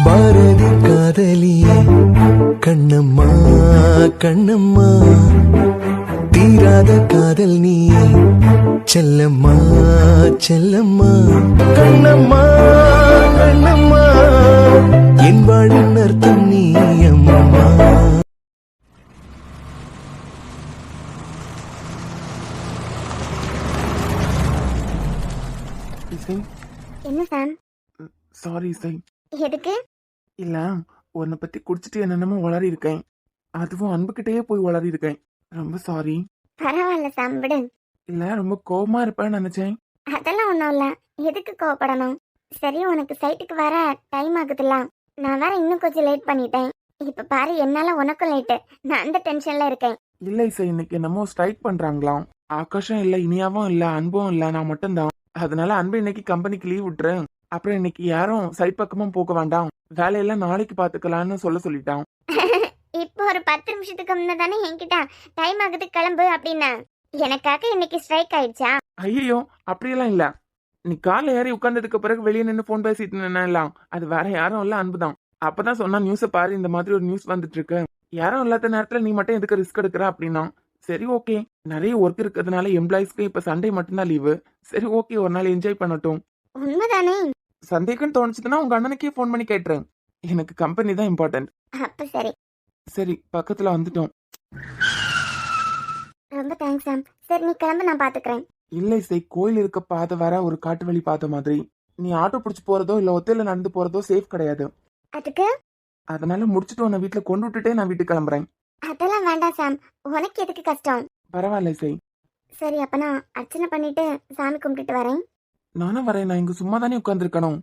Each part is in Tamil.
பாரதி காதலியே கண்ணம்மா கண்ணம்மா, தீராத காதல் நீயே செல்லம்மா செல்லம்மா. கண்ணம்மா கண்ணம்மா, என் வாழின் அர்த்தம் நீ அம்மா. என்ன சாம்? சாரி இசை. எதுக்கு? இல்ல, உன்னை பத்தி குடிச்சிட்டு என்னென்னமோ வளரி இருக்கேன். அதுவும் அன்புகிட்டயே போய் வளரி இருக்கேன். ரொம்ப சாரி. பரவாயில்ல சாம், விடு. இல்ல, ரொம்ப கோவமா இருப்பேன்னு நினைச்சேன். அதெல்லாம் ஒன்றும் இல்லை, எதுக்கு கோவப்படணும்? சரி, உனக்கு சைட்டுக்கு வர டைம் ஆகுதுல்ல, நான் வேற இன்னும் கொஞ்சம் லேட் பண்ணிட்டேன். இப்ப பாரு, என்னால உனக்கும் லேட்டு. நான் அந்த டென்ஷன்ல இருக்கேன். இல்ல இசை, இன்னைக்கு என்னமோ ஸ்ட்ரைக் பண்றாங்களாம். ஆகாஷம் இல்ல, இனியாவும் இல்ல, அன்பும் இல்ல, நான் மட்டும்தான். அதனால அன்பு இன்னைக்கு கம்பெனிக்கு லீவ் விட்டுறேன். அப்புறம் இன்னைக்கு யாரும் சைட் பக்கமும் போக வேண்டாம், வேலையெல்லாம் நாளைக்கு பாத்துக்கலாம்னு சொல்லிட்டான். இப்போ ஒரு 10 நிமிஷத்துக்கு முன்ன தானே என்கிட்ட டைம் ஆகுது கிளம்பு அப்படின்னா, எனக்காக இன்னைக்கு ஸ்ட்ரைக் ஆயிடுச்சா? ஐயோ, அப்படியெல்லாம் இல்ல. நீ காலைல ஏறி உட்கார்ந்ததுக்கு பிறகு வெளியே நின்று போன் பேசிட்டு நின்னலாம், அது வேற யாரும் இல்ல, அன்புதான். அப்பதான் சொன்னா, நியூஸ பாரு, இந்த மாதிரி ஒரு நியூஸ் வந்துட்டு இருக்கு, யாரும் இல்லாத நேரத்துல நீ மட்டும் எதுக்கு ரிஸ்க் எடுக்கிற அப்படின்னா. சரி ஓகே, நிறைய ஒர்க் இருக்கிறதுனால எம்ப்ளாயிஸ்க்கு இப்ப சண்டே மட்டும்தான் லீவு. சரி ஓகே, ஒரு நாள் என்ஜாய் பண்ணட்டும். உண்மைதானே? சந்தேகம் தோணுச்சுன்னா உங்க அண்ணனுக்கே போன் பண்ணி கேட்டுறேன். எனக்கு கம்பெனி தான் இம்பார்ட்டன்ட். அப்ப சரி. சரி, பக்கத்துல வந்துட்டோம். ரொம்ப தேங்க்ஸ் சாம். சரி, நீ கிளம்பு, நான் பாத்துக்கிறேன். இல்ல இசை, கோயில் இருக்க பாதை வர ஒரு காட்டு வழி பாதை மாதிரி. நீ ஆட்டோ பிடிச்சு போறதோ இல்ல ஒத்தையில நடந்து போறதோ சேஃப் கிடையாது. அதுக்கு அதனால முடிச்சுட்டு உன்னை வீட்டுல கொண்டு விட்டுட்டே நான் வீட்டுக்கு கிளம்புறேன். அதெல்லாம் வேண்டாம் சாம், உனக்கு எதுக்கு கஷ்டம்? பரவாயில்ல இசை. சரி, அப்ப நான் அர்ச்சனை பண்ணிட்டு சாமி கும்பிட்டுட்டு வரேன். நானும் வரேன், நான் இங்க சும்மா தானே உட்கார்ந்துருக்கணும்.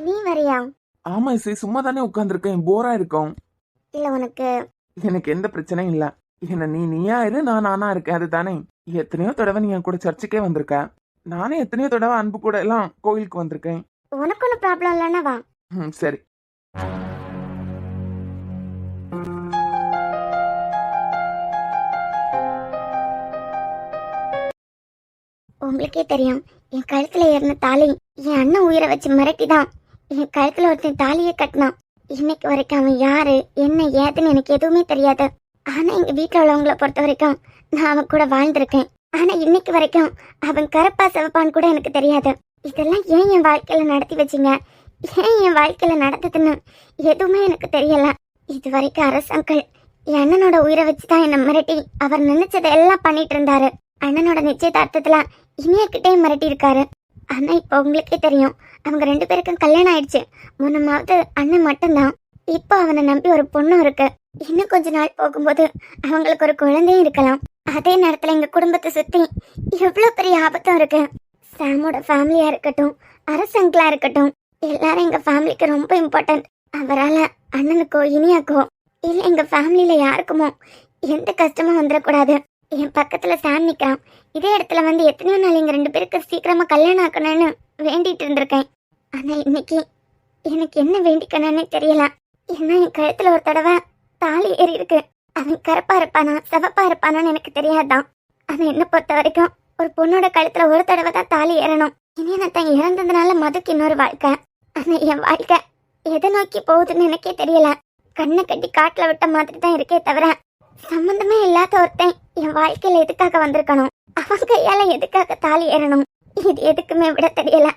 நீ வரியா? ஆமா இசை, சும்மா தானே உட்கார்ந்துருக்கேன், போரா இருக்கும். இல்ல, உனக்கு எனக்கு எந்த பிரச்சனையும் இல்ல. என்ன நீயா இரு, நான் நானா இருக்கேன், அதுதானே. எத்தனையோ தடவை நீ என் கூட சர்ச்சுக்கே வந்திருக்க. நானே எத்தனையோ தடவை அன்பு கூட எல்லாம் கோயிலுக்கு வந்திருக்கேன். உனக்கு ஒன்றும் ப்ராப்ளம் இல்லைன்னா வா. சரி. உங்களுக்கே தெரியும், என் கழுத்துல ஏறின தாலி என் அண்ணன் உயிரை வச்சு மிரட்டிதான் என் கழுத்துல ஒருத்தன் தாலியை கட்டினான். இன்னைக்கு வரைக்கும் அவன் யாரு என்ன ஏதுன்னு எனக்கு எதுவுமே தெரியாது. ஆனா எங்க வீட்டுல உள்ளவங்களை பொறுத்த வரைக்கும் நான் அவன் கூட வாழ்ந்திருக்கேன். ஆனா இன்னைக்கு வரைக்கும் அவன் கருப்பா சிவப்பான்னு கூட எனக்கு தெரியாது. இதெல்லாம் ஏன் என் வாழ்க்கையில நடத்தி வச்சிங்க, ஏன் என் வாழ்க்கையில நடந்ததுன்னு எதுவுமே எனக்கு தெரியல. இது வரைக்கும் அரசாங்கள் என் அண்ணனோட உயிரை வச்சுதான் என்ன மிரட்டி அவர் நினைச்சதை எல்லாம் பண்ணிட்டு இருந்தாரு. அண்ணனோட நிச்சயதார்த்தத்துல இனியக்கிட்டே மிரட்டி இருக்காரு. ஆனா இப்ப உங்களுக்கே தெரியும், அவங்க 2 பேருக்கும் கல்யாணம் ஆயிடுச்சு. முன்னமாவது அண்ணன் மட்டும்தான். இப்போ அவனை நம்பி ஒரு பொண்ணும் இருக்கு. இன்னும் கொஞ்ச நாள் போகும்போது அவங்களுக்கு ஒரு குழந்தையும் இருக்கலாம். அதே நேரத்துல எங்க குடும்பத்தை சுத்தி எவ்வளவு பெரிய ஆபத்தும் இருக்கு. சாமோட ஃபேமிலியா இருக்கட்டும், அரசங்களா இருக்கட்டும், எல்லாரும் எங்க ஃபேமிலிக்கு ரொம்ப இம்பார்ட்டன்ட். அவரால அண்ணனுக்கோ இனியாக்கோ இல்ல எங்க ஃபேமிலியில யாருக்குமோ எந்த கஷ்டமும் வந்துடக்கூடாது. என் பக்கத்துல சாம் நிக்கிறான். இதே இடத்துல வந்து எத்தனையோ நாள் எங்க 2 பேருக்கு சீக்கிரமா கல்யாணம் ஆக்கணும்னு வேண்டிட்டு இருந்திருக்கேன். ஆனா இன்னைக்கு எனக்கு என்ன வேண்டிக்கணும்னே தெரியல. ஏன்னா என் கழுத்துல ஒரு தடவை தாலி ஏறி இருக்கு. அவன் கருப்பா இருப்பானா சிவப்பா இருப்பானான்னு எனக்கு தெரியாதான். ஆனா என்ன பொறுத்த வரைக்கும் ஒரு பொண்ணோட கழுத்துல ஒரு தடவை தான் தாலி ஏறணும். இனி நான் தான் இறந்ததுனால மதுக்கு இன்னொரு வாழ்க்கை. ஆனா என் வாழ்க்கை எதை நோக்கி போகுதுன்னு எனக்கே தெரியல. கண்ணை கட்டி காட்டுல விட்ட மாதிரி தான் இருக்கே தவிர சம்பந்தமே இல்லாத ஒருத்தன் என் வாழ்க்கையில எதுக்காக வந்திருக்கணும், அவன் கையால எதுக்காக தாலி ஏறணும், இது எதுக்குமே விட தெரியல.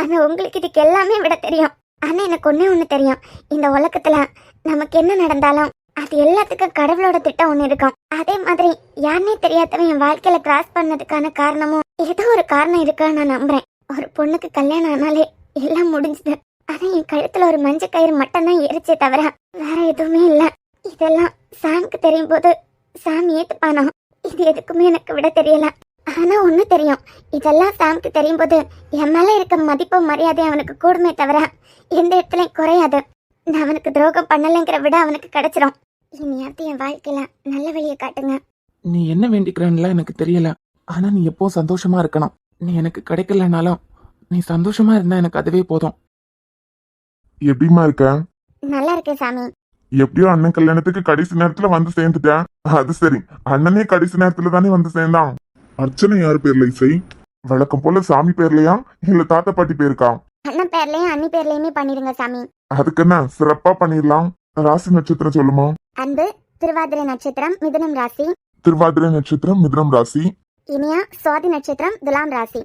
ஆனா உங்களுக்கு இதுக்கு எல்லாமே விட தெரியும். ஆனா எனக்கு ஒண்ணு தெரியும், இந்த உலகத்துல நமக்கு என்ன நடந்தாலும் அது எல்லாத்துக்கும் கடவுளோட திட்டம் ஒண்ணு இருக்கும். அதே மாதிரி யாருன்னே தெரியாதவன் என் வாழ்க்கையில கிராஸ் பண்ணதுக்கான காரணமும் ஏதோ ஒரு காரணம் இருக்குன்னு நான் நம்புறேன். ஒரு பொண்ணுக்கு கல்யாணம் ஆனாலே எல்லாம் முடிஞ்சுது. ஆனா என் கழுத்துல ஒரு மஞ்ச கயிறு மட்டும் தான் ஏறிச்சே தவிர வேற எதுவுமே இல்ல. இதெல்லாம் சாம்க்கு தெரியும் போது சாம் ஏத்துப்பானா, இது எதுக்குமே எனக்கு விட தெரியல. ஆனா ஒண்ணு தெரியும், இதெல்லாம் சாம்க்கு தெரியும் போது என் மேல இருக்க மதிப்பு மரியாதை அவனுக்கு கூடுமே தவிர எந்த இடத்துலயும் குறையாது. நான் அவனுக்கு துரோகம் பண்ணலைங்கிற விட அவனுக்கு கிடைச்சிரும். இனியாவது என் வாழ்க்கையில நல்ல வழியை காட்டுங்க. நீ என்ன வேண்டிக்கிறன்னுலாம் எனக்கு தெரியல. ஆனா நீ எப்போ சந்தோஷமா இருக்கணும். நீ எனக்கு கிடைக்கலனாலும் நீ சந்தோஷமா இருந்தா எனக்கு அதுவே போதும். எப்படிமா இருக்க? நல்லா இருக்கேன் சாமி. எப்படியோ அண்ணன் கல்யாணத்துக்கு கடைசி நேரத்துல வந்து சேர்ந்துட்டேன். அது சரி, அண்ணனே கடைசி நேரத்துல தானே வந்து சேர்ந்தான். அர்ச்சனை யாரு பேர்ல இசை? வழக்கம் போல சாமி பேர்லயா இல்ல தாத்தா பாட்டி பேருக்கா? அண்ணன் பேர்லயும் அண்ணி பேர்லயுமே பண்ணிடுங்க சாமி. அதுக்கு என்ன சிறப்பா பண்ணிடலாம். ராசி நட்சத்திரம் சொல்லுமா? அன்பு திருவாதிரை நட்சத்திரம் மிதுனம் ராசி. திருவாதிரை நட்சத்திரம் மிதுனம் ராசி. இனியா சுவாதி நட்சத்திரம் துலாம் ராசி.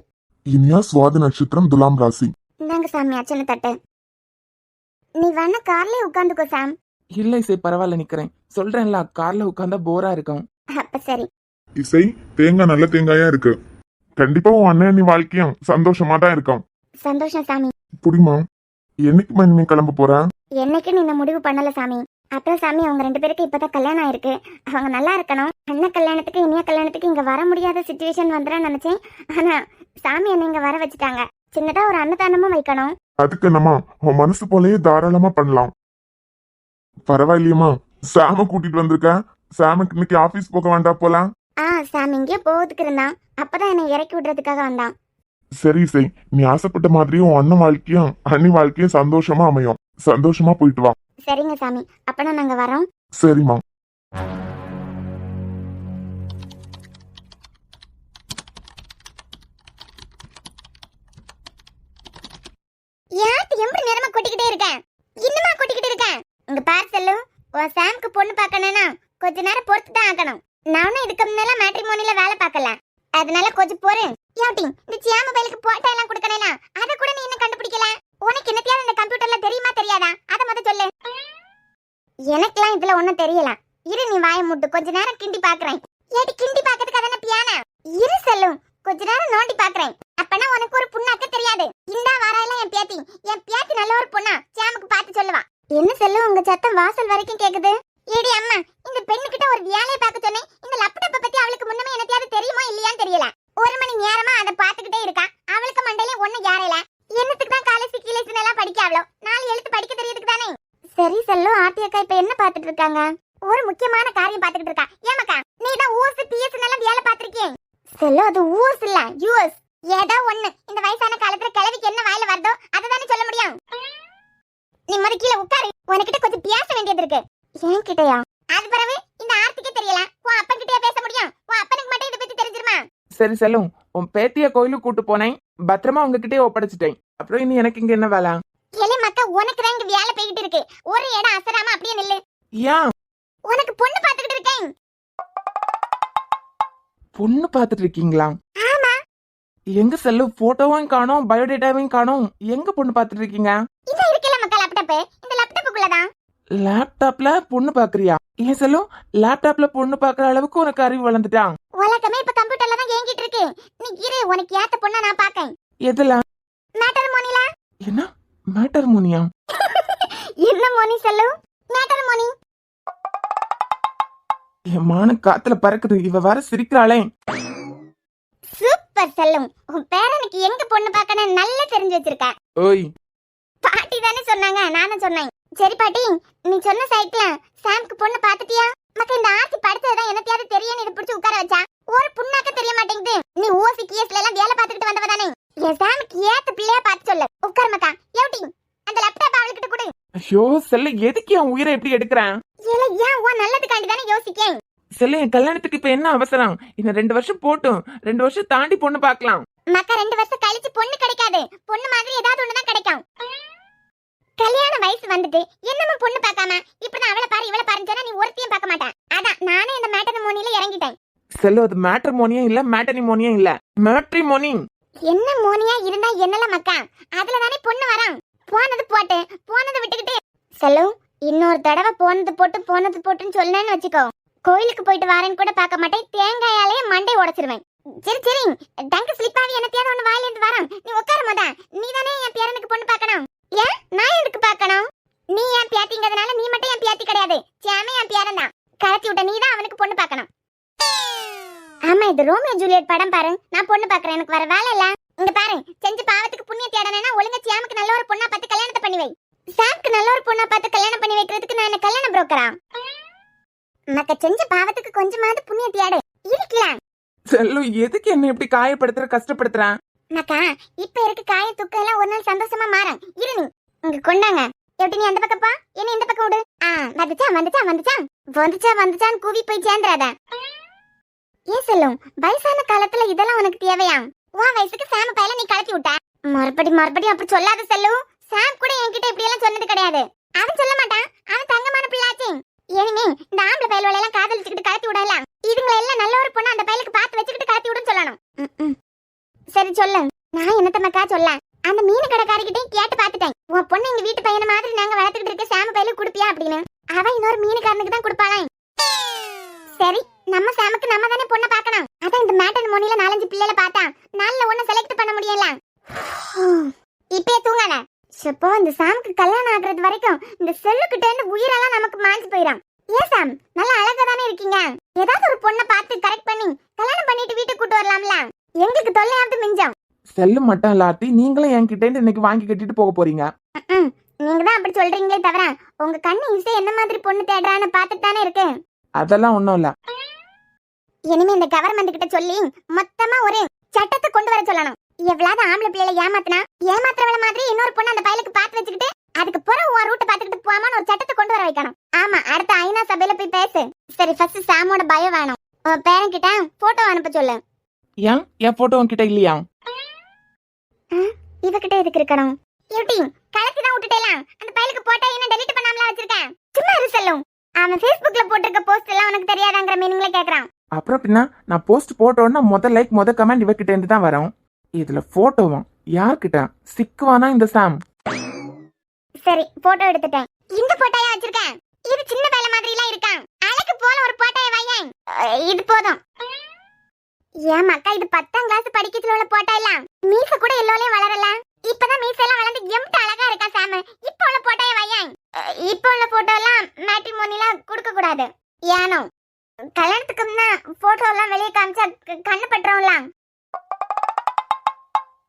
இனியா சுவாதி நட்சத்திரம் துலாம் ராசி. இந்தாங்க சாமி அச்சனை தட்டு. நீ வேணா கார்லயே உட்காந்துக்கோ சாம். இல்ல இசை, பரவாயில்ல நிக்கிறேன். சொல்றேன்ல, கார்ல உட்காந்தா போரா இருக்கும். அப்ப சரி. இசை, தேங்காய் நல்ல தேங்காயா இருக்கு. கண்டிப்பா உன் அண்ணன் நீ வாழ்க்கையும் சந்தோஷமா தான் இருக்கும். சந்தோஷம் சாமி. புரியுமா? என்னைக்குமா நீ கிளம்ப போற? என்னைக்கு நீ இந்த முடிவு பண்ணல சாமி. அப்புறம் சாமி அவங்க 2 பேருக்கு இப்பதான் கல்யாணம் ஆயிருக்கு. அவங்க நல்லா இருக்கணும். அண்ணன் கல்யாணத்துக்கு இனியா கல்யாணத்துக்கு இங்க வர முடியாத சிச்சுவேஷன் வந்துடும் நினைச்சேன். ஆனா சாமி என்ன இங்க வர வச்சுட்டாங்க. சின்னதா ஒரு அன்னதானமும் வைக்கணும். அதுக்கு என்னமா உன் மனசு போலயே தாராளமா பண்ணலாம். பரவாயில்லையம்மா, சாம கூட்டிட்டு வந்திருக்க. சாமுக்கு இன்னைக்கு ஆபீஸ் போக வேண்டாம் போலாம். சாமி இங்கே போகிறதுக்கு இருந்தான். அப்பதான் என்னை இறக்கி விடுறதுக்காக வந்தான். சரி இசை, நீ ஆசைப்பட்ட மாதிரி உன் அண்ணன் வாழ்க்கையும் அண்ணி வாழ்க்கையும் சந்தோஷமா அமையும். சந்தோஷமா போயிட்டு வா. சரிங்க சாமி, அப்பனா நாங்க வரோம். சரிம்மா. யாருக்கு எம்படி நேரமா கொட்டிக்கிட்டே இருக்கேன். இன்னுமா கொட்டிக்கிட்டு இருக்கேன். இங்க பார் செல்லு, உன் சாம்க்கு பொண்ணு பார்க்கணும்னா கொஞ்ச நேரம் பொறுத்து தான் ஆகணும். நானும் இதுக்கு முன்னால மேட்ரிமோனில வேலை பார்க்கல. அதனால கொஞ்சம் பொறு. யாட்டி இந்த சியா மொபைலுக்கு போட்டோ எல்லாம் கொடுக்கறேனா, அத கூட நீ என்ன கண்டுபிடிக்கல. உனக்கு என்னத்தையாவது இந்த கம்ப்யூட்டர்ல தெரியுமா தெரியாதா? அத முத சொல்லு. எனக்குலாம் இதுல ஒண்ணும் தெரியல. இரு நீ வாயை மூட்டு, கொஞ்ச நேரம் கிண்டி பாக்குறேன். ஏடி கிண்டி பாக்கிறதுக்கு அதான பியானா? இரு செல்லு, கொஞ்ச நேரம் நோண்டி பாக்குறேன். அப்பனா உனக்கு ஒரு புண்ணாக்க தெரியாது. இந்தா வாராயில என் பேத்தி நல்ல ஒரு பொண்ணா சாமுக்கு பார்த்து சொல்லுவா. என்ன செல்லு உங்க சத்தம் வாசல் வரைக்கும் கேக்குது. ஏடி அம்மா, இந்த பெண்ணு கிட்ட ஒரு வேலையை பார்க்க சொன்னேன். இந்த லேப்டாப்பை பத்தி அவளுக்கு முன்னமே என்னத்தையாவது தெரியுமா இல்லையான்னு தெரியல. 1 மணி நேரமா அதை பார்த்துக்கிட்டே இருக்கா. அவளுக்கு மண்டையில ஒண்ணு யாரையில. என்னத்துக்கு தான் காலேஜ் கீழேஸ் எல்லாம் படிக்க அவளோ? 4 எழுத்து படிக்க தெரியறதுக்கு தானே. சரி செல்லு, ஆர்த்தி அக்கா இப்ப என்ன பார்த்துட்டு இருக்காங்க? ஒரு முக்கியமான காரியம் பார்த்துக்கிட்டு இருக்கா. ஏமாக்கா நீ தான் ஊஸ் பிஎஸ் எல்லாம் வேலை பார்த்திருக்கீங்க. செல்லு அது ஊஸ் இல்ல யூஎஸ். ஏதோ ஒண்ணு. இந்த வயசான காலத்துல கிழவிக்கு என்ன வாயில வருதோ அததானே சொல்ல முடியும். நீ முத கீழே உட்காரு. உனக்கிட்ட கொஞ்சம் பேச வேண்டியது இருக்கு. ஏன் கிட்டயா? அது பிறகு இந்த ஆர்த்திக்கே தெரியல, உன் அப்பன் கிட்டயே பேச முடியும். உன் அப்பனுக்கு மட்டும் இதை பத்தி தெரிஞ்சிருமா? சரி செல்லும், உன் பேத்திய கோயிலுக்கு கூட்டு போனேன். பத்திரமா உங்ககிட்டயே ஒப்படைச்சிட்டேன். அப்புறம் இனி எனக்கு இங்க என்ன வேலை? ஏலே மக்கா, உனக்கு தான் இங்க வேலை போயிட்டு இருக்கு. ஒரு இடம் அசராம அப்படியே நில்லு. ஏன்? உனக்கு பொண்ணு பார்த்துக்கிட்டு இருக்கேன். பொண்ணு பார்த்துட்டு இருக்கீங்களா? ஆமா. எங்க செல்லு? போட்டோவும் காணோம், பயோடேட்டாவையும் காணோம். எங்க பொண்ணு பார்த்துட்டு இருக்கீங்க? இத இருக்கல மக்கா லேப்டாப். இந்த லேப்டாப்புக்குள்ளதான். லேப்டாப்ல பொண்ணு பாக்குறியா? ஏன் செல்லும், லேப்டாப்ல பொண்ணு பாக்குற அளவுக்கு உனக்கு அறிவு வளர்ந்துட்டான். உலகமே இப்ப கம்ப்யூட்டர்ல தான் ஏங்கிட்டு இருக்கு. நீ இரு, உனக்கு ஏத்த பொண்ண நான் பாக்கேன். எதுல? மேட்டர்மோனில. என்ன மேட்டர்மோனியா? என்ன மோனி செல்லு? மேட்டர்மோனி. என் மான காத்துல பறக்குது. இவ வர சிரிக்கிறாளே. சூப்பர் செல்லும், உன் பேரனுக்கு எங்க பொண்ணு பார்க்கணும் நல்லா தெரிஞ்சு வச்சிருக்க. ஓய், பாட்டி தானே சொன்னாங்க, நானும் சொன்னேன். சரி பாட்டி, நீ சொன்ன சைட்ல சாம்க்கு பொண்ணு பாத்துட்டியா? மக்க இந்த ஆர்த்தி படிச்சதுதான் என்னத்தையாவது தெரியும். இது பிடிச்சு உட்கார வச்சா ஒரு புண்ணாக்க தெரிய மாட்டேங்குது. நீ ஓசி கிஎஸ்ல எல்லாம் வேலை பார்த்துக்கிட்டு வந்தவ தானே. என் சாமுக்கு ஏத்த பிள்ளையா பார்த்து சொல்லு. உட்கார மக்கா. எவட்டி அந்த லேப்டாப் அவளுக்கிட்ட கொடு. ஐயோ செல்ல, எதுக்கு என் உயிரை எப்படி எடுக்கிறேன்? ஏல ஏன் உன் நல்லதுக்காண்டி தானே யோசிக்கேன். செல்ல, என் கல்யாணத்துக்கு இப்ப என்ன அவசரம்? இன்னும் 2 வருஷம் போட்டும். 2 வருஷம் தாண்டி பொண்ணு பார்க்கலாம். மக்கா 2 வருஷம் கழிச்சு பொண்ணு கிடைக்காது. பொண்ணு மாதிரி ஏதாவது ஒண்ணுதான் கிடைக்கும். கல்யாண வயசு வந்துட்டு என்னமோ பொண்ணு பார்க்காம இப்பதான் அவளை பாரு இவளை பாருன்னு சொன்னா நீ ஒருத்தையும் பார்க்க மாட்டேன். அதான் நானே இந்த மேட்டர்மோனில இறங்கிட்டேன். செல்லு, அது மேட்டர்மோனியும் இல்ல, மேட்டனிமோனியும் இல்ல, மேட்ரிமோனி. என்ன மோனியா இருந்தா என்னல மக்கா, அதுல தானே பொண்ணு வரும். போனது போட்டு போனதை விட்டுக்கிட்டு செல்லு, இன்னொரு தடவை போனது போட்டுன்னு சொன்னேன்னு வச்சுக்கோ, கோயிலுக்கு போயிட்டு வரேன்னு கூட பார்க்க மாட்டேன். தேங்காயாலே மண்டை உடைச்சிருவேன். சரி சரி, டங்கு ஸ்லிப்பாவி என்னத்தையாவது ஒண்ணு வாயில இருந்து வரும். நீ உட்கார மொத. நீ தானே என் பேரனுக்கு பொண்ணு பார்க்கணும். ஏன் நான் எதுக்கு பார்க்கணும்? நீ என் பேத்திங்கிறதுனால நீ மட்டும் என் பேத்தி கிடையாது. சாமே என் பேரன் தான். கலத்தி விட்ட நீ தான் அவனுக்கு பொண்ணு பார்க்கணும். ஆமா, இது ரோமியோ ஜூலியட் படம் பாரு. நான் பொண்ணு பார்க்கறேன், எனக்கு வர வேலை இல்ல. இங்க பாரு, செஞ்ச பாவத்துக்கு புண்ணிய தேடனேனா ஒழுங்கா சாமுக்கு நல்ல ஒரு பொண்ணா பார்த்து கல்யாணத்தை பண்ணி வை. சாமுக்கு நல்ல ஒரு பொண்ணா பார்த்து கல்யாணம் பண்ணி வைக்கிறதுக்கு நான் என்ன கல்யாண புரோக்கரா? மக்க செஞ்ச பாவத்துக்கு கொஞ்சமாவது புண்ணிய தேடு இருக்கல. செல்லு, எதுக்கு என்ன இப்படி காயப்படுத்துற, கஷ்டப்படுத்துற? மக்கா இப்ப இருக்க காய துக்கம் எல்லாம் ஒரு நாள் சந்தோஷமா மாறும். இரு நீ இங்க கொண்டாங்க. எப்படி நீ அந்த பக்கம் பா, என்ன இந்த பக்கம் விடு. வந்துச்சான்னு கூவி போய் சேர்ந்துடாத. ஏன் செல்லும், வயசான காலத்துல இதெல்லாம் உனக்கு தேவையா? உன் வயசுக்கு சாம பையில நீ கலத்தி விட்ட. மறுபடியும் அப்படி சொல்லாத செல்லு. சாம் கூட என்கிட்ட இப்படி எல்லாம் சொன்னது கிடையாது. அவன் சொல்ல மாட்டான், அவன் தங்கமான பிள்ளாச்சு. இனிமே இந்த ஆம்பளை பயல்களை எல்லாம் காதலிச்சுக்கிட்டு கலத்தி விடலாம். இதுங்களை எல்லாம் நல்ல ஒரு பொண்ணு அந்த பயலுக்கு பார்த்து வச்சுக்கிட்டு கலத்தி விடுன்னு சொல்லணும். சரி சொல்லு, நான் என்னத்தமக்கா சொல்ல. அந்த மீன் கடைக்காரிக்கிட்டையும் கேட்டு பார்த்துட்டேன். உன் பொண்ணு எங்க வீட்டு பையனை மாதிரி நாங்க வளர்த்துக்கிட்டு இருக்க சாம பயலுக்கு கொடுப்பியா அப்படின்னு. அவன் இன்னொரு மீனுக்காரனுக்கு தான் கொடுப்பாளாம். சரி, நம்ம சாமுக்கு நம்ம தானே பொண்ணை பார்க்கணும். அதான் இந்த மேட்டன் மோனில 4-5 பிள்ளைகளை பார்த்தா நாலுல ஒண்ணு செலக்ட் பண்ண முடியல. இப்பயே தூங்காத. சப்போ இந்த சாமுக்கு கல்யாணம் ஆகுறது வரைக்கும் இந்த செல்லுக்கிட்ட இருந்து உயிரெல்லாம் நமக்கு மாஞ்சு போயிடும். ஏன் சாம், நல்லா அழகா தானே இருக்கீங்க. ஏதாவது ஒரு பொண்ணை பார்த்து கரெக்ட் பண்ணி கல்யாணம் பண்ணிட்டு வீட்டுக்கு கூட்டு வரலாம்ல. எங்களுக்கு தொல்லையாவது மிஞ்சம். செல்லு மட்டும் இல்லாட்டி நீங்களும் என்கிட்ட இருந்து இன்னைக்கு வாங்கி கட்டிட்டு போக போறீங்க. நீங்க தான் அப்படி சொல்றீங்களே தவிர உங்க கண்ணு இசை என்ன மாதிரி பொண்ணு தேடுறான்னு பார்த்துட்டு தானே இருக்கு. அதெல்லாம் ஒண்ணும் இல்ல. இனிமே இந்த கவர்மெண்ட் கிட்ட சொல்லி மொத்தமா ஒரு சட்டத்தை கொண்டு வர சொல்லணும். எவ்வளவு ஆம்பளை பிள்ளைகளை ஏமாத்துறவள மாதிரி இன்னொரு பொண்ணு அந்த பயலுக்கு பார்த்து வச்சுக்கிட்டு அதுக்கு புறம் உன் ரூட்டை பார்த்துக்கிட்டு போவாமன்னு ஒரு சட்டத்தை கொண்டு வர வைக்கணும். ஆமா, அடுத்த ஐநா சபையில போய் பேசு. சரி, ஃபர்ஸ்ட் சாமோட பயம் வேணும். உன் பேரன் கிட்ட போட்டோ அனுப்ப சொல்லு. ஏன் என் போட்டோ உன்கிட்ட இல்லையா? இவகிட்ட எதுக்கு இருக்கணும்? யூட்டி கலத்தி தான் விட்டுட்டேலாம். அந்த பயலுக்கு போட்டோ என்ன டெலீட் பண்ணாமல வச்சிருக்கேன். சும்மா இரு செல்லும். அவன் Facebookல போட்டிருக்க போஸ்ட் எல்லாம் உனக்கு தெரியாதாங்கற மீனிங்ல கேக்குறான். அப்புறம் பின்ன நான் போஸ்ட் போட்டோன்னா முத லைக் முத கமெண்ட் இவகிட்ட இருந்து தான் வரும். இதுல போட்டோவா யார்கிட்ட சிக்குவானா இந்த சாம்? சரி, போட்டோ எடுத்துட்டேன். இந்த போட்டோயா வச்சிருக்கேன். இது சின்ன பயல மாதிரி எல்லாம் இருக்கான். அழகு போல ஒரு போட்டோயை வையேன். இது போதும். ஏன் மக்கா, இது 10ஆம் கிளாஸ் படிக்கிறதுல உள்ள போட்டோ எல்லாம் மீச கூட எல்லோலயும் வளரல. இப்பதான் மீச எல்லாம் வளர்ந்து எம்ட்டு அழகா இருக்கா சாம். இப்ப உள்ள போட்டோயை வையேன். இப்ப உள்ள போட்டோ எல்லாம் மேட்ரிமோனில கொடுக்க கூடாது. ஏனோ கல்யாணத்துக்கு முன்ன போட்டோ எல்லாம் வெளியே காமிச்சா கண்ணு பட்டுறோம்ல.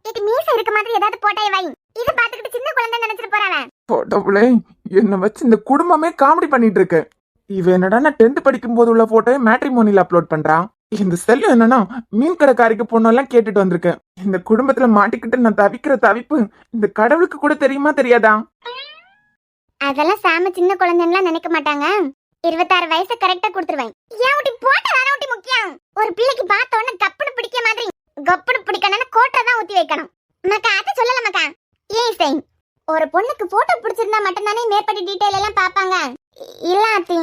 இது மீச இருக்க மாதிரி ஏதாவது போட்டோயை வை. இத பாத்துக்கிட்டு சின்ன குழந்தை நினைச்சிட்டு போறானே. போட்டோவுல என்ன வச்சு இந்த குடும்பமே காமெடி பண்ணிட்டு இருக்கு. இவ என்னடா நான் 10th படிக்கும் போது உள்ள போட்டோவை மேட்ரிமோனில அப்லோட் பண்றான். இந்த செல்லு என்னன்னா மீன் கடைக்காரிக்கு பொண்ணெல்லாம் கேட்டுட்டு வந்திருக்கேன். இந்த குடும்பத்துல மாட்டிக்கிட்டு நான் தவிக்கிற தவிப்பு இந்த கடவுளுக்கு கூட தெரியுமா தெரியாதா? அதெல்லாம் சாம சின்ன குழந்தைன்னு நினைக்க மாட்டாங்க. 26 வயசு கரெக்டா கொடுத்துருவேன். ஏன் ஊட்டி போட்டோ தானே ஊட்டி முக்கியம். ஒரு பிள்ளைக்கு பார்த்த உடனே கப்புனு பிடிக்க மாதிரி கப்புனு பிடிக்கணும்னா கோட்டை தான் ஊத்தி வைக்கணும். மக்கா அத சொல்லல மக்கா. ஏன் இசை, ஒரு பொண்ணுக்கு போட்டோ பிடிச்சிருந்தா மட்டும் தானே மேற்பட்ட டீடைல் எல்லாம் பாப்பாங்க. இல்ல அத்தி,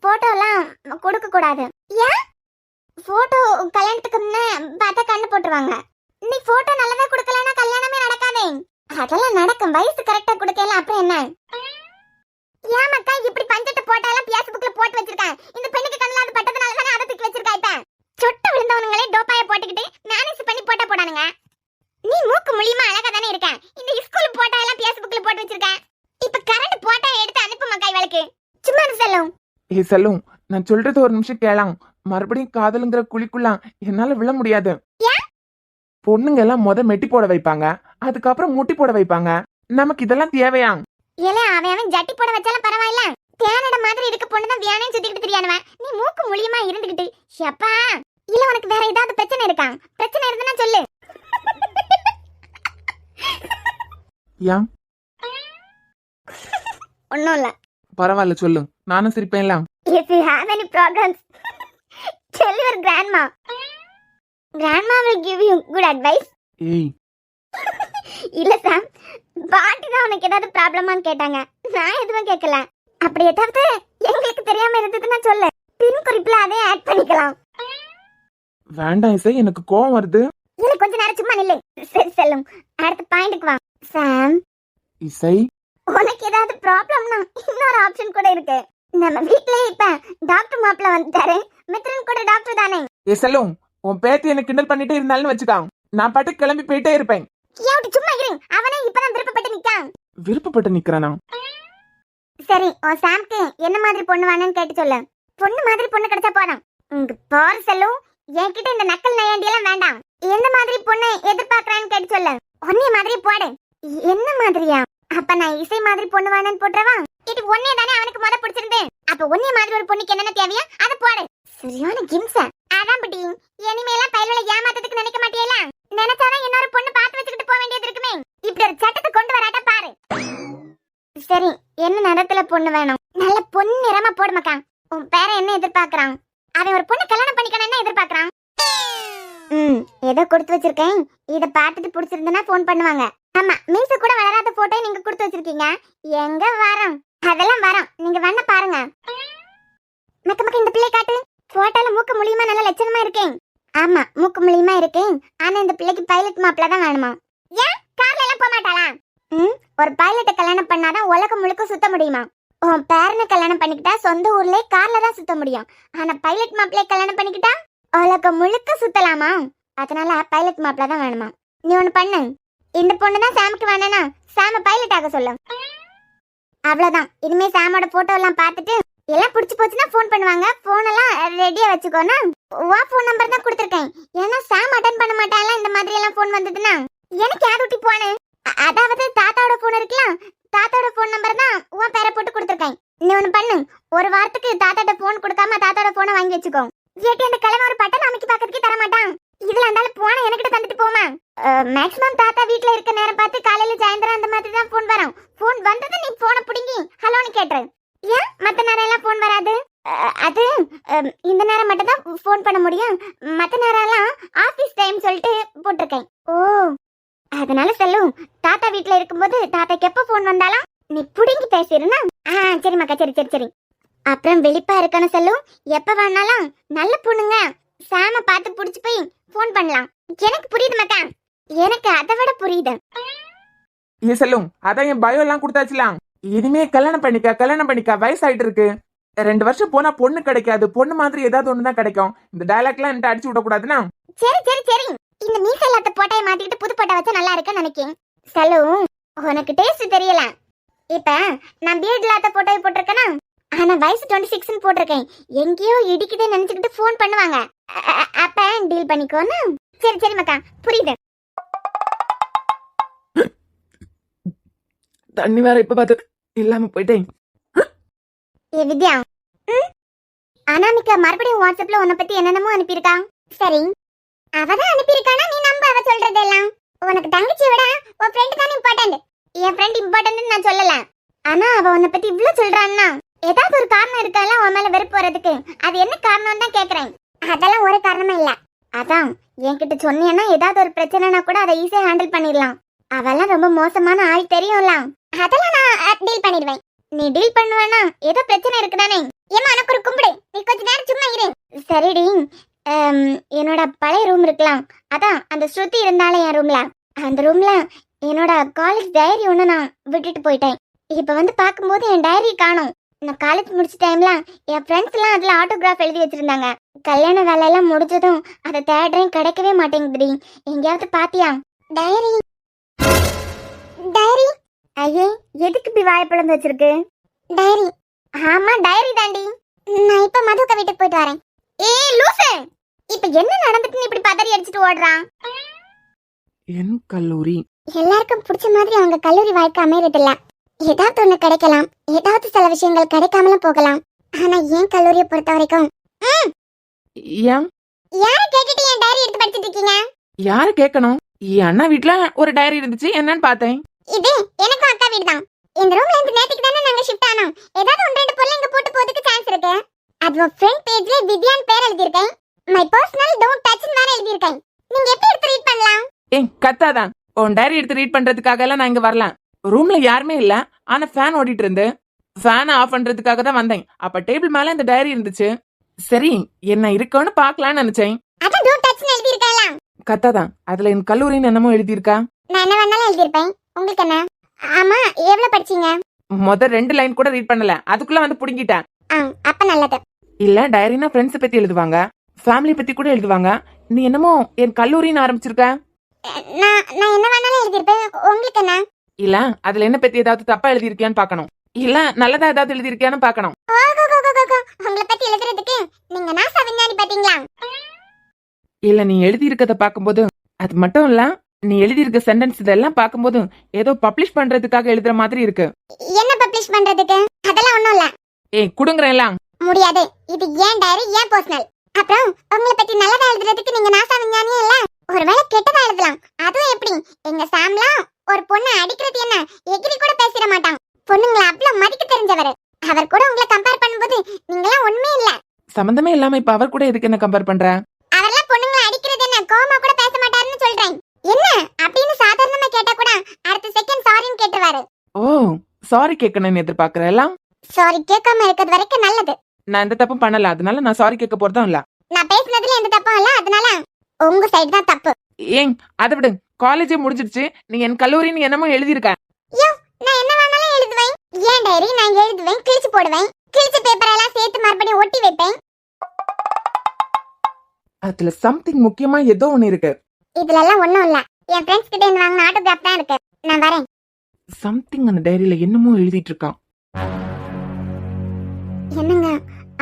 போட்டோ எல்லாம் கொடுக்க கூடாது. ஏன்? போட்டோ கல்யாணத்துக்கு முன்ன பார்த்தா கண்ணு போட்டுருவாங்க. நீ போட்டோ நல்லதா கொடுக்கலன்னா கல்யாணமே நடக்காதே. அதெல்லாம் நடக்கும். வயசு கரெக்டா கொடுக்கல அப்புறம் என்ன? ஏன் மக்கா இப்படி பஞ்சத்தை போட்டோ எல்லாம் Facebookல போட்டு வச்சிருக்கேன். இந்த பெண்ணுக்கு கண்ணுல அது பட்டதனால தானே அதை தூக்கி வச்சிருக்கா. இப்ப சொட்டு விழுந்தவனுங்களே டோப்பாய போட்டுக்கிட்டு மேனேஜ் பண்ணி போட்டோ போடானுங்க. நீ மூக்கு முழியமா அழகா தானே இருக்க. இந்த ஸ்கூல் போட்டோ எல்லாம் Facebookல போட்டு வச்சிருக்கேன். இப்ப கரண்ட் போட்டோ எடுத்து அனுப்பு மக்கா இவளுக்கு. சும்மா செல்லும். ஏய் செல்லும், நான் சொல்றது ஒரு நிமிஷம் கேளாம். மறுபடியும் காதலுங்கிற குழிக்குள்ள என்னால விழ முடியாது. பொண்ணுங்க எல்லாம் முத மெட்டி போட வைப்பாங்க, அதுக்கப்புறம் முட்டி போட வைப்பாங்க. நமக்கு இதெல்லாம் தேவையா? ஏலே அவன் ஜட்டி போட வச்சாலும் பரவாயில்ல. தேனட மாதிரி இருக்க பொண்ணுதான் வியானே சுத்திக்கிட்டு தெரியாதவன். நீ மூக்கு முழியமா இருந்துகிட்டு ஷப்பா. இல்ல உனக்கு வேற ஏதாவது பிரச்சனை இருக்கா? பிரச்சனை இருக்குன்னா சொல்லு. ஏன்? ஒண்ணும் இல்ல. பரவாயில்ல சொல்லு, நானும் சிரிப்பேன்ல. If you have any problems, tell your grandma. Grandma will give you good advice. ஏய் இல்ல சாம், பாட்டி தான் உனக்கு ஏதாவது ப்ராப்ளமான்னு கேட்டாங்க. நான் எதுவும் கேட்கல. அப்படி ஏதாவது எங்களுக்கு தெரியாம இருந்ததுன்னா சொல்லு. பின் குறிப்புல அதே ஆட் பண்ணிக்கலாம். வேண்டாம் இசை, எனக்கு கோவம் வருது. இல்ல கொஞ்ச நேரம் சும்மா நில்லு. சரி செல்லும், அடுத்த பாயிண்ட்க்கு வா. சாம், இசை உனக்கு ஏதாவது ப்ராப்ளம்னா இன்னொரு ஆப்ஷன் கூட இருக்கு. நம்ம வீட்லயே இப்ப டாக்டர் மாப்ள வந்துட்டாரு. மித்ரன் கூட டாக்டர் தானே. ஏ செல்லும், உன் பேத்தி என்ன கிண்டல் பண்ணிட்டே இருந்தாலும் வச்சுக்கா, நான் பாட்டு கிளம்பி போயிட்டே இருப்பேன். ஏன் சும்மா இரு. அவனே இப்பதான் விருப்பப்பட்டு நிக்கான். விருப்பப்பட்டு நிக்கிறானா? சரி, உன் சாம்க்கு என்ன மாதிரி பொண்ணு வேணும்னு கேட்டு சொல்லு. பொண்ணு மாதிரி பொண்ணு கிடைச்சா போதும். இங்க பாரு செல்லும், என்கிட்ட இந்த நக்கல் நையாண்டி எல்லாம் வேண்டாம். எந்த மாதிரி பொண்ணு எதிர்பார்க்கறான்னு கேட்டு சொல்லு. ஒன்னே மாதிரி போடு. என்ன மாதிரியா? அப்ப நான் இசை மாதிரி பொண்ணு வேணும்னு போட்டுறவா? இது ஒன்னே தானே அவனுக்கு முத பிடிச்சிருந்து. அப்ப ஒன்னே மாதிரி ஒரு பொண்ணுக்கு என்னென்ன தேவையோ அதை போடு. சரியான கிம்ச. அதான் பட்டி, இனிமேலாம் பயலுல ஏமாத்ததுக்கு நினைக்க மாட்டியல. நினைச்சாதான் இன்னொரு பொண்ணு பார்த்து வச்சுக்கிட்டு போக வேண்டியது இருக்குமே. இப்படி ஒரு சட்டத்தை கொண்டு வராட்ட பாரு. சரி, என்ன நிறத்துல பொண்ணு வேணும்? நல்ல பொண்ணு நிறமா போடு மக்கா. உன் பேரை என்ன எதிர்பார்க்கறான்? அவன் ஒரு பொண்ணு கல்யாணம் பண்ணிக்கணும் என்ன எதிர்பார்க்கறான்? ஏதோ கொடுத்து வச்சிருக்கேன். இத பார்த்துட்டு பிடிச்சிருந்தனா ஃபோன் பண்ணுவாங்க. ஆமா, மீச கூட வளராத போட்டோ நீங்க கொடுத்து வச்சிருக்கீங்க. எங்க வரோம்? அதெல்லாம் வரோம். நீங்க வேணா பாருங்க. மக்க இந்த பிள்ளை காட்டு. போட்டோல மூக்கு முழியுமா நல்ல லட்சணமா இருக்கேன். ஆமா மூக்கு முழியுமா இருக்கேன். ஆனா இந்த பிள்ளைக்கு பைலட் மாப்பிள்ள தான் வேணுமா? ஏன் கார்ல எல்லாம் போக மாட்டாளா? ஒரு பைலட்டை கல்யாணம் பண்ணாதான் உலகம் முழுக்க சுத்த முடியுமா? உன் பேரனை கல்யாணம் பண்ணிக்கிட்டா சொந்த ஊர்லயே கார்ல தான் சுத்த முடியும். ஆனா பைலட் மாப்பிள்ளைய கல்யாணம் பண்ணிக்கிட்டா உலகம் முழுக்க சுத்தலாமா? அதனால பைலட் மாப்பிள்ள தான் வேணுமா? நீ ஒண்ணு பண்ணு. இந்த பொண்ணு தான் சாமுக்கு வேணா சாம பைலட் ஆக சொல்லு. அவ்வளவுதான். இனிமே சாமோட போட்டோ எல்லாம் பார்த்துட்டு எல்லாம் பிடிச்சி போச்சுன்னா ஃபோன் பண்ணுவாங்க. போன் எல்லாம் ரெடியா வச்சுக்கோனா. வா ஃபோன் நம்பர் தான் கொடுத்துருக்கேன். ஏன்னா சாம் அட்டன் பண்ண மாட்டாங்களா இந்த மாதிரி எல்லாம் ஃபோன் வந்ததுன்னா. எனக்கு யார் ஊட்டி போனு? அதாவது தாத்தாவோட ஃபோன் இருக்கலாம். தாத்தாவோட ஃபோன் நம்பர் தான் உன் பேரை போட்டு கொடுத்துருக்கேன். நீ ஒண்ணு பண்ணு. ஒரு வாரத்துக்கு தாத்தாட்ட ஃபோன் கொடுக்காம தாத்தாவோட போனை வாங்கி வச்சுக்கோ. ஏட்டி அந்த கிழமை ஒரு பட்டன் அமைக்கி பார்க்கறதுக்கே தர மாட்டான். இதுல இருந்தாலும் போன எனக்கிட்ட தந்துட்டு போமா. மேக்ஸிமம் தாத்தா வீட்ல இருக்க நேரம் பார்த்து காலையில சாயந்தரம் அந்த மாதிரி தான் ஃபோன் வரும். ஃபோன் வந்தது நீ போனை பிடிங்கி ஹலோன்னு கேட்டுரு. ஏன் மத்த நேரம் எல்லாம் ஃபோன் வராது? அது இந்த நேரம் மட்டும் தான் ஃபோன் பண்ண முடியும். மத்த நேரம் எல்லாம் ஆபீஸ் டைம் சொல்லிட்டு போட்டிருக்கேன். ஓ அதனால செல்லும் தாத்தா வீட்ல இருக்கும்போது தாத்தாக்கு எப்ப ஃபோன் வந்தாலும் நீ புடிங்கி பேசிருந்தா. சரி மக்கா சரி சரி சரி. அப்புறம் வெளிப்பா இருக்கணும் செல்லும். எப்ப வேணாலும் நல்ல பொண்ணுங்க சாம பார்த்து புடிச்சு போய் ஃபோன் பண்ணலாம். எனக்கு புரியுது மக்கா. எனக்கு அதை விட புரியுது. ஏ செல்லும் அதான் என் பயோ எல்லாம் கொடுத்தாச்சுலாம். இனிமே கல்யாணம் பண்ணிக்க வயசாயிட்டு இருக்கு. 2 வருஷம் போனா பொண்ணு கிடைக்காது. பொண்ணு மாதிரி ஏதாவது ஒண்ணுதான் கிடைக்கும். இந்த டயலாக் எல்லாம் என்கிட்ட அடிச்சு விடக்கூடாதுன்னா. சரி சரி சரி. இந்த மீச இல்லாத போட்டாயை மாத்திக்கிட்டு புது போட்டா வச்சா நல்லா இருக்குன்னு நினைக்கிறேன். செல்லும் உனக்கு டேஸ்ட் தெரியல. இப்ப நான் பியர்ட் இல்லாத போட்டோவை போட்டிருக்கேனா. ஆனா வயசு 26ன்னு போட்டிருக்கேன். எங்கேயோ இடிக்குதுன்னு நினைச்சுக்கிட்டு ஃபோன் பண்ணுவாங்க. அப்ப டீல் பண்ணிக்கோன்னு. சரி சரி மக்கா புரியுது. தண்ணி வேற இப்ப பார்த்து இல்லாம போயிட்டேன். ஏ வித்யா, அனாமிகா மறுபடியும் வாட்ஸ்அப்ல உன்னை பத்தி என்னென்னமோ அனுப்பியிருக்கா. சரி அவதான் அனுப்பியிருக்கானா நீ நம்ப அவ சொல்றதெல்லாம். உனக்கு தங்கச்சி விட உன் ஃப்ரெண்ட் தான் இம்பார்ட்டன்ட். என் ஃப்ரெண்ட் இம்பார்ட்டன்ட்னு நான் சொல்லல. ஆனா அவ உன்னை பத்தி இவ்ளோ சொல்றான்னா ஏதாவது ஒரு காரணம் இருக்கல உன் மேல வெறுப்பு வரதுக்கு. அது என்ன காரணம் தான் கேக்குறேன். அதெல்லாம் ஒரு காரணமே இல்ல. அதான் என்கிட்ட சொன்னீங்கன்னா ஏதாவது ஒரு பிரச்சனைனா கூட அதை ஈஸியா ஹேண்டில் பண்ணிடலாம். அவெல்லாம் ரொம்ப மோசமான ஆள் தெரியும்ல. அதெல்லாம் நான் டீல் பண்ணிடுவேன். நீ டீல் பண்ணுவேனா ஏதோ பிரச்சனை இருக்குதானே. ஏமா எனக்கு ஒரு கும்பிடு. நீ கொஞ்ச நேரம் சும்மா இரு. சரிடி. என்னோட பழைய ரூம் இருக்கலாம். அதான் அந்த ஸ்ருதி இருந்தாலே என் ரூம்ல. அந்த ரூம்ல என்னோட காலேஜ் டைரி ஒன்று நான் விட்டுட்டு போயிட்டேன். இப்போ வந்து பார்க்கும்போது என் டைரி காணோம். நான் காலேஜ் முடிச்ச டைம்ல என் ஃப்ரெண்ட்ஸ் எல்லாம் அதில் ஆட்டோகிராஃப் எழுதி வச்சிருந்தாங்க. கல்யாண வேலையெல்லாம் முடிஞ்சதும் அதை தேடுறேன் கிடைக்கவே மாட்டேங்குதுடி. எங்கேயாவது பாத்தியா டைரி? டைரி ஐயே எதுக்கு இப்படி வாய்ப்பிழந்து வச்சிருக்கு? டைரி ஆமா டைரி தாண்டி. நான் இப்ப மதுக்க வீட்டுக்கு போயிட்டு வரேன். ஏய் லூசு, இப்ப என்ன நடந்துட்டுன்னு இப்படி பதறி அடிச்சிட்டு ஓடுறான்? என் கல்லூரி எல்லாருக்கும் பிடிச்ச மாதிரி அவங்க கல்லூரி வாழ்க்கை அமையறதில்ல. ஏதாவது ஒண்ணு கிடைக்கலாம், ஏதாவது சில விஷயங்கள் கிடைக்காமலும் போகலாம். ஆனா ஏன் கல்லூரியை பொறுத்த வரைக்கும் ஏன் யாரை கேட்டுட்டு என் டைரி எடுத்து படிச்சிட்டு இருக்கீங்க? யாரு கேட்கணும்? என் அண்ணா வீட்டுல ஒரு டைரி இருந்துச்சு, என்னன்னு பார்த்தேன். இது எனக்கும் அக்கா வீடு தான். இந்த ரூம்ல இருந்து நேத்துக்கு தானே நாங்க ஷிஃப்ட் ஆனோம். ஏதாவது 1-2 பொருள் இங்க போட்டு போறதுக்கு சான்ஸ் இருக்கு. அது ஃப்ரண்ட் பேஜ்ல வித்யான் பேர் எழுதி இருக்கேன். மை பர்சனல் டோன்ட் டச்னு வேற எழுதி இருக்கேன். நீங்க எப்படி எடுத்து ரீட் பண்ணலாம்? ஏய் கத்தாதான். உன் டைரி எடுத்து ரீட் பண்றதுக்காக எல்லாம் நான் இங்க வரல. ரூம்ல யாருமே இல்ல. ஆனா ஃபேன் ஓடிட்டு இருந்து ஃபேனை ஆஃப் பண்றதுக்காக தான் வந்தேன். அப்ப டேபிள் மேல இந்த டைரி இருந்துச்சு. சரி என்ன இருக்குன்னு பாக்கலாம்னு நினைச்சேன். அதான் டோன்ட் டச்னு எழுதி இருக்கல. கத்தாதான். அதுல என் கல்லூரின்னு என்னமோ எழுதி இருக்கா. நான் என்ன வேணாலும் எழுதி இருப்பேன். உங்களுக்கு என்ன? ஆமா எவ்வளவு படிச்சீங்க? முதல் 2 லைன் கூட ரீட் பண்ணல. அதுக்குள்ள வந்து புடுங்கிட்டேன். அப்ப நல்லது. இல்ல டைரினா ஃப்ரெண்ட்ஸ் பத்தி எழுதுவாங்க, ஃபேமிலி பத்தி கூட எழுதுவாங்க. நீ என்னமோ என் கல்லூரின்னு ஆரம்பிச்சிருக்க. நான் என்ன வேணாலும் எழுதி இருப்பேன். உங்களுக்கு என்ன? இல்ல அதுல என்ன பத்தி ஏதாவது தப்பா எழுதி இருக்கியான்னு பாக்கணும். இல்ல நல்லதா ஏதாவது எழுதி இருக்கியான்னு பாக்கணும். உங்களை பத்தி எழுதுறதுக்கு நீங்க நாசா விஞ்ஞானி பாத்தீங்களா? இல்ல நீ எழுதி இருக்கத பாக்கும்போது அது மட்டும் இல்ல, நீ எழுதி இருக்க சென்டென்ஸ் இதெல்லாம் பாக்கும்போது ஏதோ பப்ளிஷ் பண்றதுக்காக எழுதுற மாதிரி இருக்கு. என்ன பப்ளிஷ் பண்றதுக்கு? அதெல்லாம் ஒண்ணும் இல்ல. ஏய் குடுங்கறேன் எல்லாம். முடியாது. இது ஏன் டைரி, ஏன் பர்சனல். அப்புறம் உங்களை பத்தி நல்லதா எழுதுறதுக்கு நீங்க நாசா விஞ்ஞானியே இல்ல. ஒருவேளை கெட்டதா எழுதலாம். அதுவும் எப்படி? எங்க சாம்லாம் ஒரு பொண்ணை அடிக்கிறது என்ன எகிரி கூட பேசிட மாட்டான். பொண்ணுங்களை அவ்வளவு மதிக்க தெரிஞ்சவர். அவர் கூட உங்களை கம்பேர் பண்ணும்போது நீங்களாம் ஒண்ணுமே இல்ல. சம்பந்தமே இல்லாம இப்ப அவர் கூட எதுக்கு என்ன கம்பேர் பண்ற? அவர்லாம் பொண்ணுங்களை அடிக்கிறது என்ன கோமா கூட பேச மாட்டாருன்னு சொல்றேன். என்ன அப்படின்னு சாதாரணமா கேட்டா கூட அடுத்த செகண்ட் சாரின்னு கேட்டுவாரு. ஓ சாரி கேட்கணும்னு எதிர்பார்க்கறேன். சாரி கேட்காம இருக்கிறது வரைக்கும் நல்லது. நான் எந்த தப்பும் பண்ணல, அதனால நான் சாரி கேட்க போறதும் இல்ல. நான் பேசுனதுல எந்த தப்பும் இல்ல, அதனால உங்க சைடு தான் தப்பு. ஏன் அதை விடு, காலேஜே முடிஞ்சிருச்சு. நீ என் கல்லூரின்னு என்னமோ எழுதியிருக்க. யோ, நான் என்ன வேணாலும் எழுதுவேன். ஏன் டைரி நான் எழுதுவேன், கிழிச்சு போடுவேன். கிழிச்ச பேப்பர் எல்லாம் சேர்த்து மறுபடியும் ஒட்டி வைப்பேன். அதுல சம்திங் முக்கியமா ஏதோ ஒண்ணு இருக்கு. இதுல எல்லாம் ஒண்ணும் இல்ல. என் ஃப்ரெண்ட்ஸ் கிட்ட இருந்து வாங்கின ஆட்டோகிராஃப் தான் இருக்கு. நான் வரேன். சம்திங் அந்த டைரியில என்னமோ எழுதிட்டு இருக்கான். என்னங்க,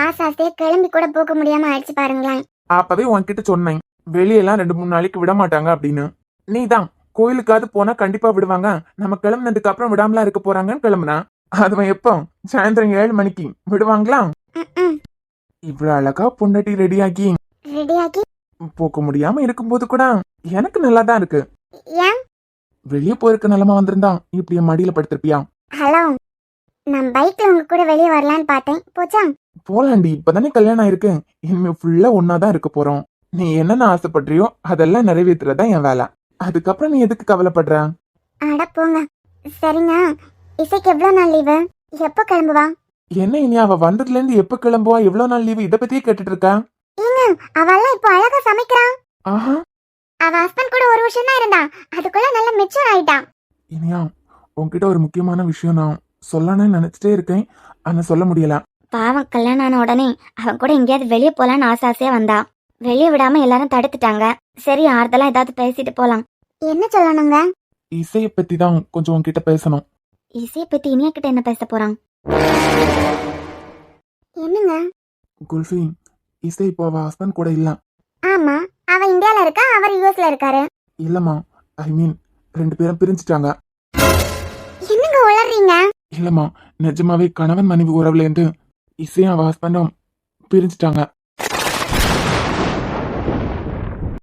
ஆசாசே கிளம்பி கூட போக முடியாம ஆயிடுச்சு பாருங்களேன். அப்பவே உன்கிட்ட சொன்னேன், வெளியெல்லாம் 2-3 நாளைக்கு விட மாட்டாங்க அப்படின்னு. நீதான் கோயிலுக்காவது போனா கண்டிப்பா விடுவாங்க, நம்ம கிளம்புனதுக்கு அப்புறம் விடாமலாம் இருக்க போறாங்கன்னு கிளம்புனா. அதுவன் எப்போ சாயந்தரம் 7 மணிக்கு விடுவாங்களா? இவ்வளவு அழகா பொண்டாட்டி ரெடியாகி ரெடியாகி போக முடியாம இருக்கும்போது கூட எனக்கு நல்லா தான் இருக்கு. ஏன்? வெளியே போயிருக்க நிலமா வந்திருந்தா இப்படி என் மடியில படுத்திருப்பியா? ஹலோ, நான் பைக்ல உங்க கூட வெளியே வரலான்னு பார்த்தேன். போச்சா? போலாண்டி, இப்பதானே கல்யாணம் ஆயிருக்கு. இனிமே ஃபுல்லா ஒன்னாதான் இருக்க போறோம். நீ என்னென்ன ஆசைப்படுறியோ அதெல்லாம் நிறைவேற்றுறதா என் வேலை. அதுக்கப்புறம் நீ எதுக்கு கவலைப்படுற? அட போங்க. சரிங்க, இசைக்கு எவ்வளவு நாள் லீவு? எப்போ கிளம்புவா? என்ன இனி அவ வந்ததுல இருந்து எப்ப கிளம்புவா, எவ்வளவு நாள் லீவு, இத பத்தியே கேட்டுட்டு இருக்க? ஏங்க, அவெல்லாம் இப்போ அழகா சமைக்கிறான். ஆஹா, அவ ஹஸ்பண்ட் கூட 1 வருஷம் தான் இருந்தான். அதுக்குள்ள நல்ல மெச்சூர் ஆயிட்டான். இனியா உன்கிட்ட ஒரு முக்கியமான விஷயம் நான் சொல்லணும்னு நினைச்சிட்டே இருக்கேன், ஆனா சொல்ல முடியல. பாவம், கல்யாணம் ஆன உடனே அவன் கூட எங்கேயாவது வெளியே போலான்னு ஆசையா வந்தா. வெளியே விடாம எல்லாரும் தடுத்துட்டாங்க. சரி, ஆறுதலா ஏதாவது பேசிட்டு போலாம். என்ன சொல்லணுங்க? இசையை பத்தி தான் கொஞ்சம் உன்கிட்ட பேசணும். இசையை பத்தி இனியா கிட்ட என்ன பேச போறான்? என்னங்க? குல்ஃபி, இசை இப்போ அவ ஹஸ்பண்ட் கூட இல்ல. ஆமா, அவ இந்தியால இருக்கா, அவர் யூஎஸ்ல இருக்காரு. இல்லம்மா, ஐ மீன் 2 பேரும் பிரிஞ்சுட்டாங்க. என்னங்க உளறீங்க? இல்லம்மா, நிஜமாவே கணவன் மனைவி உறவுல இருந்து இசையும் அவ ஹஸ்பண்டும் பிரிஞ்சுட்டாங்க.